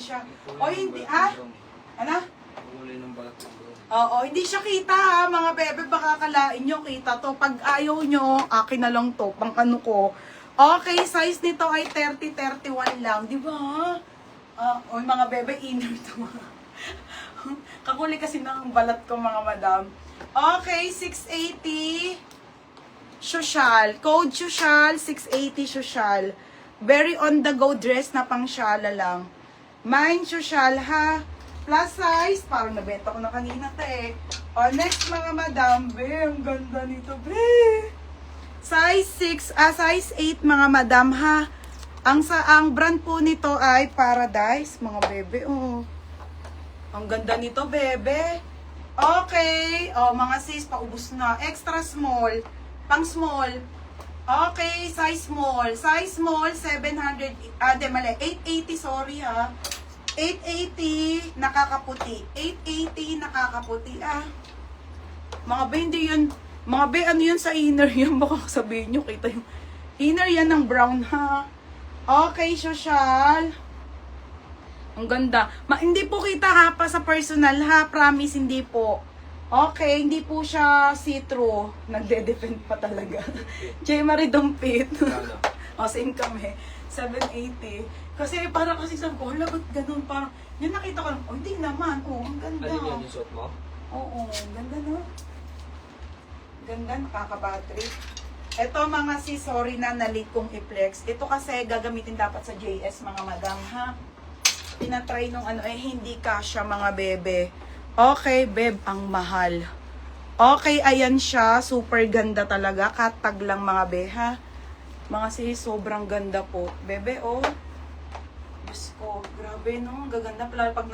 siya. O hindi, Ano? Kulay ng balat ng bro. Oo, hindi siya kita ha, mga bebe, baka kalain nyo kita to. Pag ayaw nyo, akin na lang to, pang ano ko. Okay, size nito ay 30-31 lang, di ba? O mga bebe, inner to. Kakuli kasi ng balat ko, mga madam. Okay, 680. Social. Code social, 680 social. Very on the go dress na pang syala lang. Mine social ha. Plus size, parang nabenta ko na kanina O next mga madam, ang ganda nito, Size 6, size 8 mga madam ha. Ang brand po nito ay Paradise, mga bebe, Ang ganda nito, bebe. Okay, mga sis, paubos na. Extra small, pang small. Okay, size small. Size small, 700, 880, sorry ha. 880 nakakaputi. 880 nakakaputi. Mga be, hindi yun. Mga be, ano yun sa inner yan? Baka sabihin nyo, kita yung inner yan ng brown ha. Okay, social. Ang ganda. Hindi po kita ha pa sa personal ha. Promise, hindi po. Okay, hindi po siya see-through. Nagde-defend pa talaga. J. Marie Dumpit. Same kami. 780. Kasi parang kasi sabi ko, ba't ganun? Parang, yun nakita ko lang, hindi naman. Ang ganda. Ano yung suot mo? Oo, ganda no? Ganda, nakaka-battery. Ito mga sis, sorry na nalit kong i-flex. Ito kasi gagamitin dapat sa JS mga madam ha. Tinatry nung hindi kasha mga bebe. Okay, beb, ang mahal. Okay, ayan siya. Super ganda talaga. Katag lang mga be ha. Mga sis, sobrang ganda po. Bebe, Diyos ko, grabe no. Gaganda pala pag